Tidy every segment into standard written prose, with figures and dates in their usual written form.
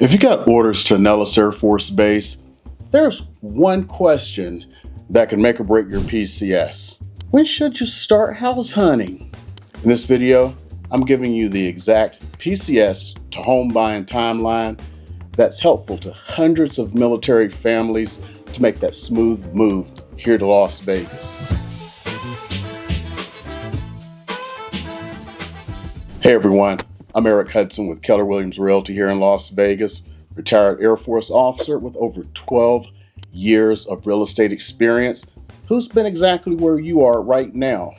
If you got orders to Nellis Air Force Base, there's one question that can make or break your PCS. When should you start house hunting? In this video, I'm giving you the exact PCS to home buying timeline that's helpful to hundreds of military families to make that smooth move here to Las Vegas. Hey everyone, I'm Eric Hudson with Keller Williams Realty here in Las Vegas, retired Air Force officer with over 12 years of real estate experience, who's been exactly where you are right now.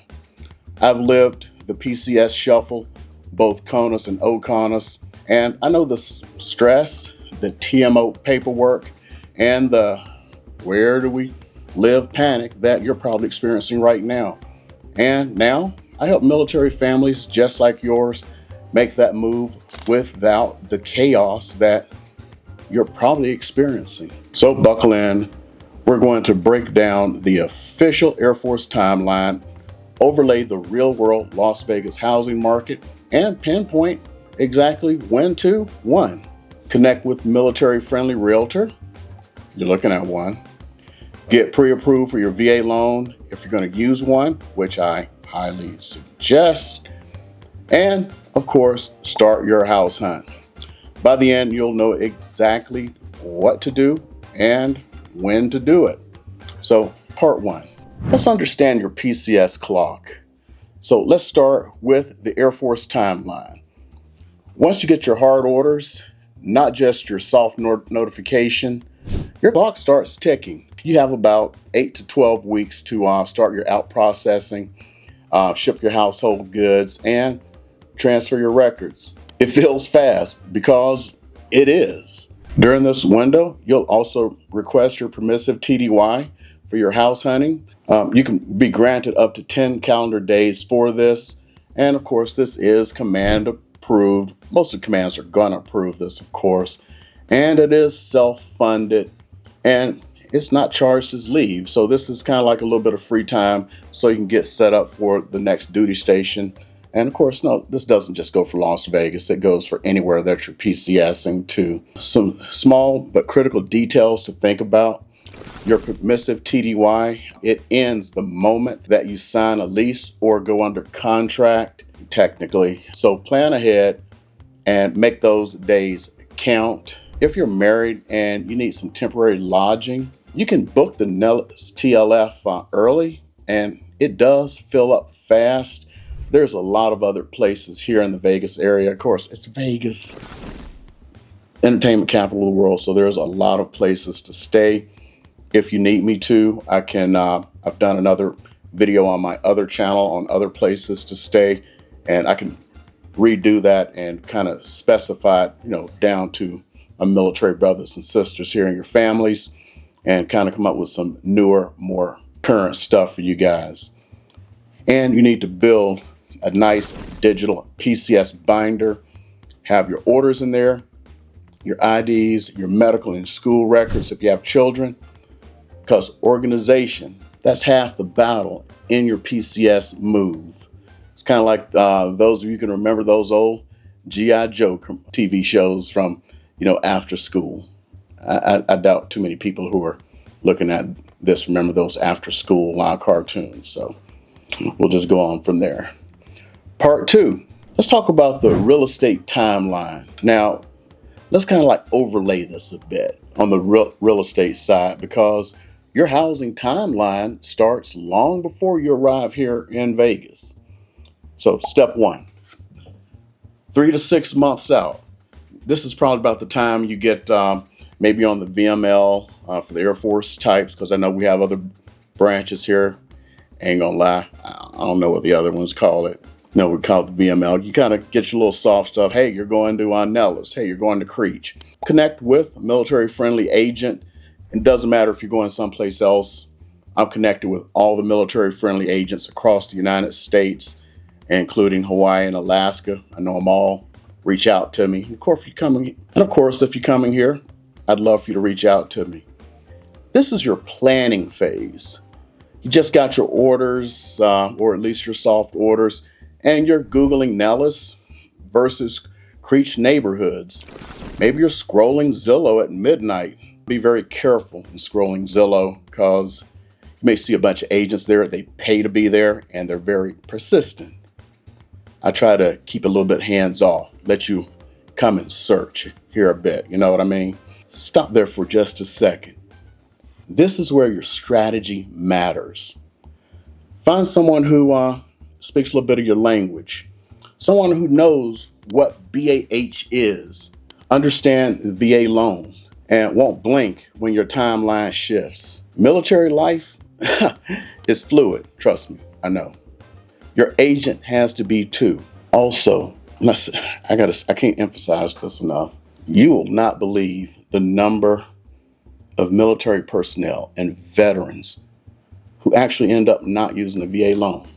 I've lived the PCS shuffle, both CONUS and OCONUS, and I know the stress, the TMO paperwork, and the where do we live panic that you're probably experiencing right now. And now I help military families just like yours make that move without the chaos that you're probably experiencing. So buckle in. We're going to break down the official Air Force timeline, overlay the real world Las Vegas housing market, and pinpoint exactly when to, one, connect with military-friendly realtor. You're looking at one. Get pre-approved for your VA loan if you're going to use one, which I highly suggest. And, of course, start your house hunt. By the end, you'll know exactly what to do and when to do it. So, part one. Let's understand your PCS clock. So, let's start with the Air Force timeline. Once you get your hard orders, not just your soft notification, your clock starts ticking. You have about 8 to 12 weeks to start your out processing, ship your household goods, and transfer your records. It feels fast because it is. During this window, you'll also request your permissive TDY for your house hunting. You can be granted up to 10 calendar days for this. And of course, this is command approved. Most of the commands are gonna approve this, of course. And it is self-funded and it's not charged as leave. So this is kind of like a little bit of free time so you can get set up for the next duty station. And of course, no, this doesn't just go for Las Vegas. It goes for anywhere that you're PCSing to. Some small but critical details to think about. Your permissive TDY, it ends the moment that you sign a lease or go under contract, technically. So plan ahead and make those days count. If you're married and you need some temporary lodging, you can book the Nellis TLF early, and it does fill up fast. There's a lot of other places here in the Vegas area. Of course, it's Vegas, entertainment capital of the world, so there's a lot of places to stay. If you need me to, I can, I've done another video on my other channel on other places to stay, and I can redo that and kind of specify it, down to my military brothers and sisters here in your families, and kind of come up with some newer, more current stuff for you guys. And you need to build a nice digital PCS binder, have your orders in there, your IDs, your medical and school records if you have children, because organization, that's half the battle in your PCS move. It's kind of like those of you can remember those old G.I. Joe TV shows from, after school. I doubt too many people who are looking at this remember those after school cartoons. So we'll just go on from there. Part two, let's talk about the real estate timeline. Now, let's kind of like overlay this a bit on the real estate side, because your housing timeline starts long before you arrive here in Vegas. So step one, 3 to 6 months out. This is probably about the time you get maybe on the VML for the Air Force types, because I know we have other branches here. Ain't gonna lie, I don't know what the other ones call it. No, we call it the VML. You kind of get your little soft stuff. Hey, you're going to Nellis. Hey, you're going to Creech. Connect with a military-friendly agent. It doesn't matter if you're going someplace else. I'm connected with all the military-friendly agents across the United States, including Hawaii and Alaska. I know them all. Reach out to me. Of course, if you're coming here, I'd love for you to reach out to me. This is your planning phase. You just got your orders, or at least your soft orders, and you're Googling Nellis versus Creech neighborhoods. Maybe you're scrolling Zillow at midnight. Be very careful in scrolling Zillow because you may see a bunch of agents there. They pay to be there and they're very persistent. I try to keep a little bit hands off, let you come and search here a bit. You know what I mean? Stop there for just a second. This is where your strategy matters. Find someone who speaks a little bit of your language. Someone who knows what BAH is. Understand the VA loan and won't blink when your timeline shifts. Military life is fluid. Trust me, I know. Your agent has to be too. Also, I can't emphasize this enough. You will not believe the number of military personnel and veterans who actually end up not using the VA loan.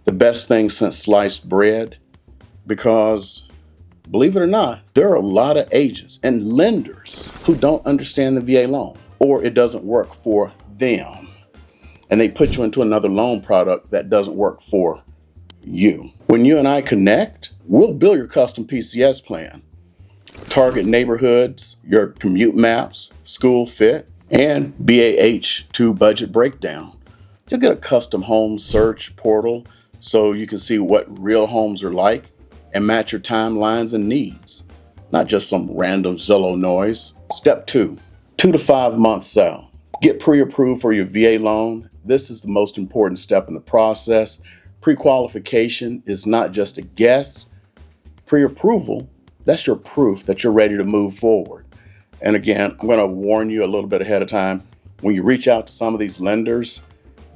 The best thing since sliced bread, because believe it or not, there are a lot of agents and lenders who don't understand the VA loan, or it doesn't work for them. And they put you into another loan product that doesn't work for you. When you and I connect, we'll build your custom PCS plan. Target neighborhoods, your commute maps, school fit, and BAH to budget breakdown. You'll get a custom home search portal so you can see what real homes are like and match your timelines and needs, not just some random Zillow noise. Step 2, 2 to 5 months out. Get pre-approved for your VA loan. This is the most important step in the process. Pre-qualification is not just a guess. Pre-approval, that's your proof that you're ready to move forward. And again, I'm going to warn you a little bit ahead of time. When you reach out to some of these lenders,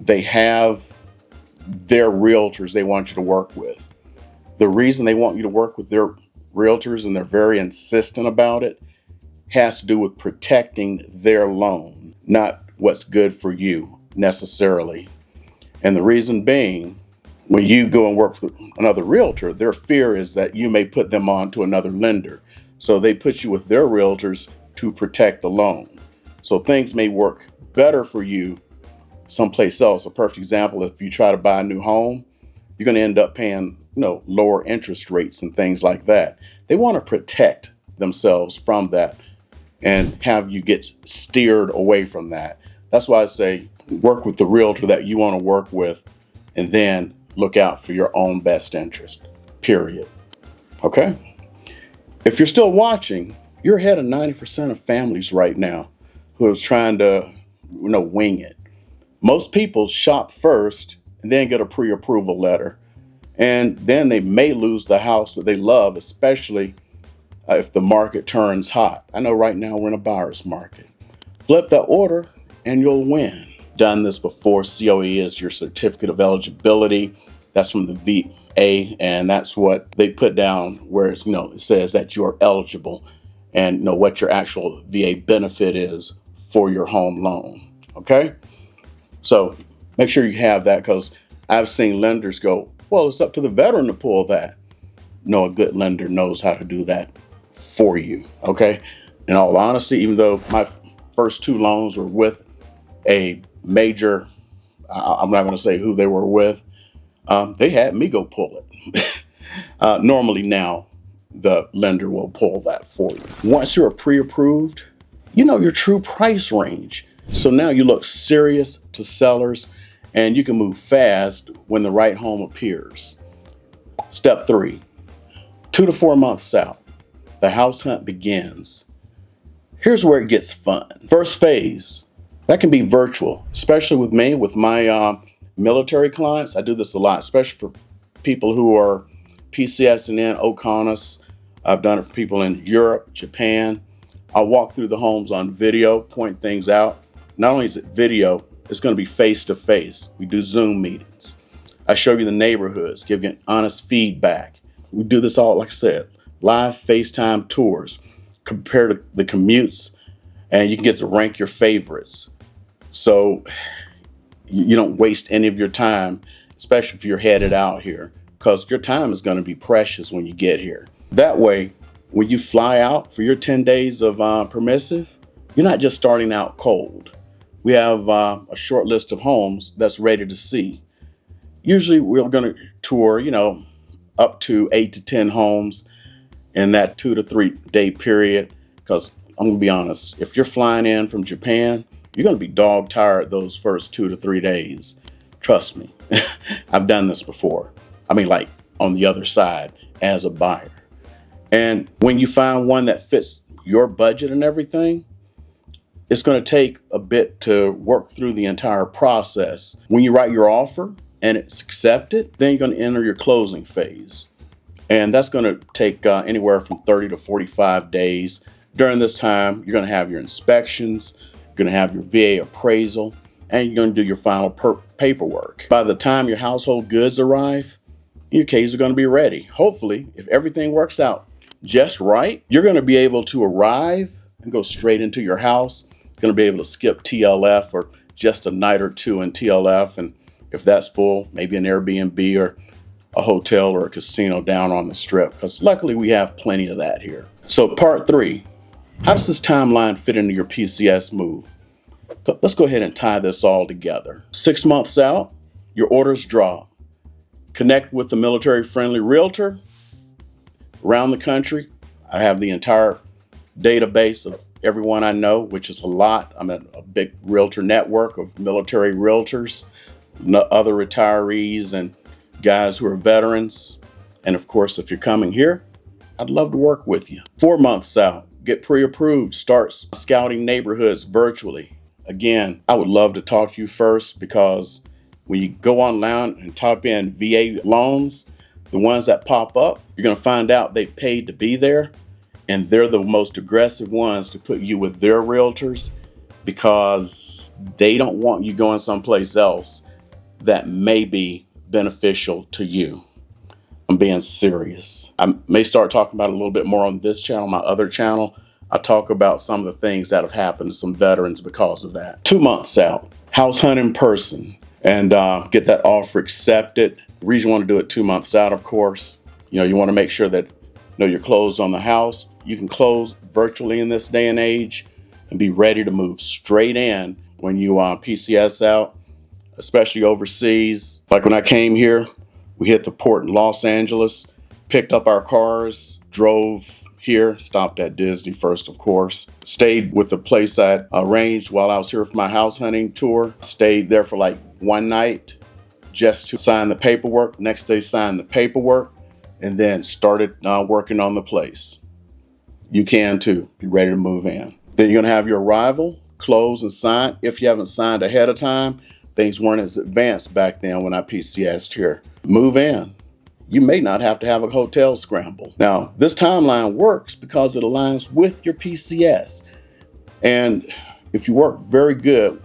they have their realtors they want you to work with. The reason they want you to work with their realtors, and they're very insistent about it, has to do with protecting their loan, not what's good for you necessarily. And the reason being, when you go and work for another realtor, their fear is that you may put them on to another lender. So they put you with their realtors to protect the loan. So things may work better for you someplace else. A perfect example, if you try to buy a new home, you're going to end up paying, lower interest rates and things like that. They want to protect themselves from that and have you get steered away from that. That's why I say work with the realtor that you want to work with, and then look out for your own best interest, period. Okay? If you're still watching, you're ahead of 90% of families right now who are trying to, wing it. Most people shop first and then get a pre-approval letter. And then they may lose the house that they love, especially if the market turns hot. I know right now we're in a buyer's market. Flip the order and you'll win. Done this before. COE is your certificate of eligibility. That's from the VA, and that's what they put down where it says that you're eligible and what your actual VA benefit is for your home loan. Okay? So make sure you have that, because I've seen lenders go, well, it's up to the veteran to pull that. No, a good lender knows how to do that for you. Okay? In all honesty, even though my first 2 loans were with a major, I'm not going to say who they were with, they had me go pull it. Normally now, the lender will pull that for you. Once you're pre-approved, you know your true price range. So now you look serious to sellers, and you can move fast when the right home appears. Step 3, 2 to 4 months out, the house hunt begins. Here's where it gets fun. First phase, that can be virtual, especially with me, with my military clients. I do this a lot, especially for people who are PCS and in OCONUS. I've done it for people in Europe, Japan. I'll walk through the homes on video, point things out. Not only is it video, it's going to be face-to-face. We do Zoom meetings. I show you the neighborhoods, give you an honest feedback. We do this all, like I said, live FaceTime tours, compare to the commutes, and you can get to rank your favorites. So you don't waste any of your time, especially if you're headed out here, because your time is going to be precious when you get here. That way, when you fly out for your 10 days of Permissive, you're not just starting out cold. We have a short list of homes that's ready to see. Usually we're going to tour, up to 8 to 10 homes. in that 2 to 3 day period, because I'm gonna be honest, if you're flying in from Japan, you're gonna be dog tired those first 2 to 3 days. Trust me, I've done this before. I mean, like on the other side as a buyer. And when you find one that fits your budget and everything, it's going to take a bit to work through the entire process. When you write your offer and it's accepted, then you're going to enter your closing phase. And that's going to take anywhere from 30 to 45 days. During this time, you're going to have your inspections, you're going to have your VA appraisal, and you're going to do your final paperwork. By the time your household goods arrive, your case is going to be ready. Hopefully, if everything works out just right, you're going to be able to arrive and go straight into your house. You're going to be able to skip TLF or just a night or two in TLF. And if that's full, maybe an Airbnb or a hotel or a casino down on the strip, because luckily we have plenty of that here. So part 3, how does this timeline fit into your PCS move? Let's go ahead and tie this all together. 6 months out, your orders drop. Connect with the military-friendly realtor around the country. I have the entire database of everyone I know, which is a lot. I'm in a big realtor network of military realtors, other retirees, and guys who are veterans. And of course, if you're coming here, I'd love to work with you. 4 months out, get pre-approved, start scouting neighborhoods virtually. Again, I would love to talk to you first, because when you go online and type in VA loans, the ones that pop up, you're going to find out they paid to be there, and they're the most aggressive ones to put you with their realtors, because they don't want you going someplace else that may be beneficial to you. I'm being serious. I may start talking about it a little bit more on this channel. My other channel, I talk about some of the things that have happened to some veterans because of that. 2 months out, house hunt in person and get that offer accepted. The reason you want to do it 2 months out, of course, you want to make sure that you're closed on the house. You can close virtually in this day and age and be ready to move straight in when you PCS out, especially overseas. Like when I came here, we hit the port in Los Angeles, picked up our cars, drove here, stopped at Disney first, of course, stayed with the place I arranged while I was here for my house hunting tour, stayed there for like 1 night just to sign the paperwork. Next day, signed the paperwork, and then started working on the place. You can too, be ready to move in. Then you're gonna have your arrival, close and sign. If you haven't signed ahead of time, things weren't as advanced back then when I PCS'd here. Move in. You may not have to have a hotel scramble. Now, this timeline works because it aligns with your PCS. And if you work very good,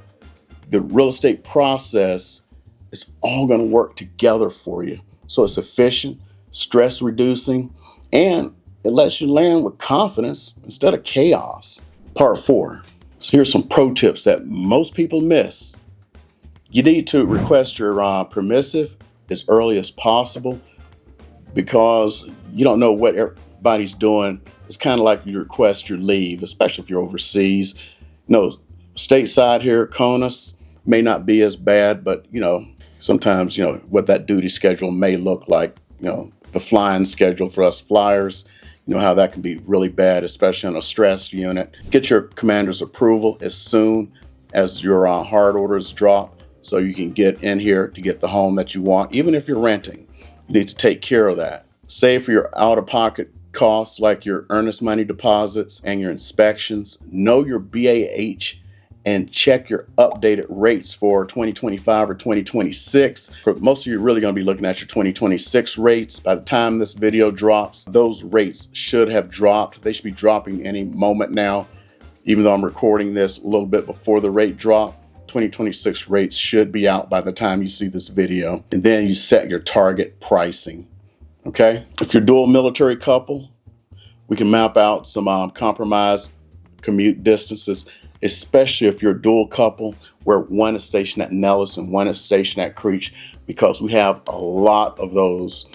the real estate process is all gonna work together for you. So it's efficient, stress reducing, and it lets you land with confidence instead of chaos. Part 4. So here's some pro tips that most people miss. You need to request your permissive as early as possible, because you don't know what everybody's doing. It's kind of like you request your leave, especially if you're overseas. Stateside here, CONUS may not be as bad, but sometimes what that duty schedule may look like. The flying schedule for us flyers, how that can be really bad, especially on a stress unit. Get your commander's approval as soon as your hard orders drop, so you can get in here to get the home that you want. Even if you're renting, you need to take care of that. Save for your out-of-pocket costs like your earnest money deposits and your inspections. Know your BAH and check your updated rates for 2025 or 2026. For most of you, you're really going to be looking at your 2026 rates. By the time this video drops, those rates should have dropped. They should be dropping any moment now. Even though I'm recording this a little bit before the rate drop, 2026 rates should be out by the time you see this video. And then you set your target pricing, okay? If you're dual military couple, we can map out some compromised commute distances, especially if you're a dual couple where one is stationed at Nellis and one is stationed at Creech, because we have a lot of those.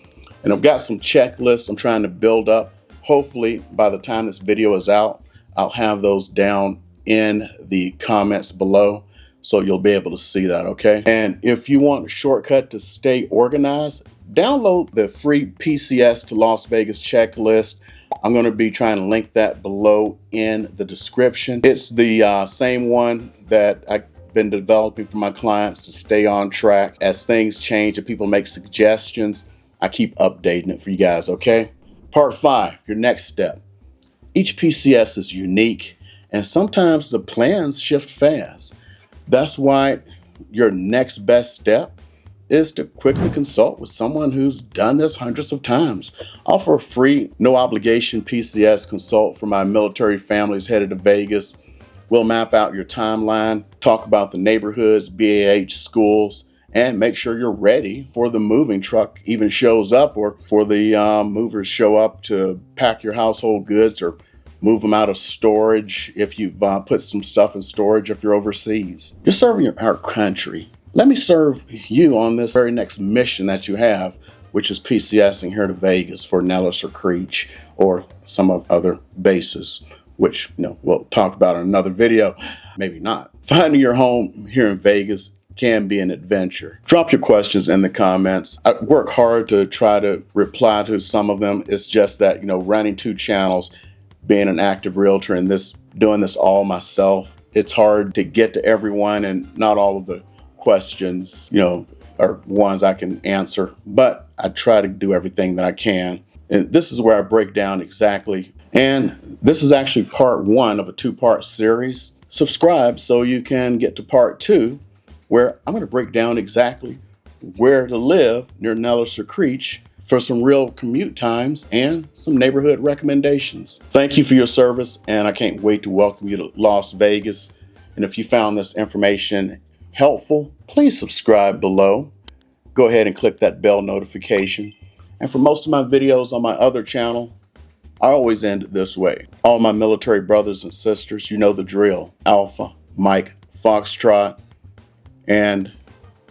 And I've got some checklists I'm trying to build up. Hopefully by the time this video is out, I'll have those down in the comments below, so you'll be able to see that, okay? And if you want a shortcut to stay organized, download the free PCS to Las Vegas checklist I'm going to be trying to link that below in the description. It's the same one that I've been developing for my clients to stay on track. As things change and people make suggestions, I keep updating it for you guys, okay? Part 5, your next step. Each PCS is unique, and sometimes the plans shift fast. That's why your next best step is to quickly consult with someone who's done this hundreds of times. I offer a free, no obligation PCS consult for my military families headed to Vegas. We'll map out your timeline, talk about the neighborhoods, BAH schools, and make sure you're ready for the moving truck even shows up, or for the movers show up to pack your household goods or move them out of storage if you've put some stuff in storage if you're overseas. You're serving our country. Let me serve you on this very next mission that you have, which is PCSing here to Vegas for Nellis or Creech or some of other bases, which we'll talk about in another video. Maybe not. Finding your home here in Vegas can be an adventure. Drop your questions in the comments. I work hard to try to reply to some of them. It's just that, running 2 channels, being an active realtor and doing this all myself, it's hard to get to everyone, and not all of the questions, are ones I can answer, but I try to do everything that I can. And this is where I break down exactly. And this is actually part 1 of a 2-part series. Subscribe so you can get to part 2, where I'm going to break down exactly where to live near Nellis or Creech for some real commute times and some neighborhood recommendations. Thank you for your service, and I can't wait to welcome you to Las Vegas. And if you found this information helpful, please subscribe below. Go ahead and click that bell notification. And for most of my videos on my other channel, I always end it this way. All my military brothers and sisters, you know the drill. Alpha, Mike, Foxtrot, and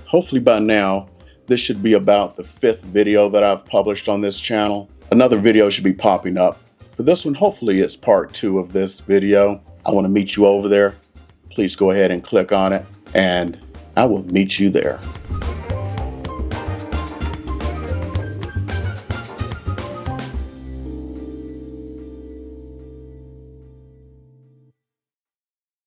hopefully by now, this should be about the 5th video that I've published on this channel. Another video should be popping up. For this one, hopefully it's part 2 of this video. I want to meet you over there. Please go ahead and click on it, and I will meet you there.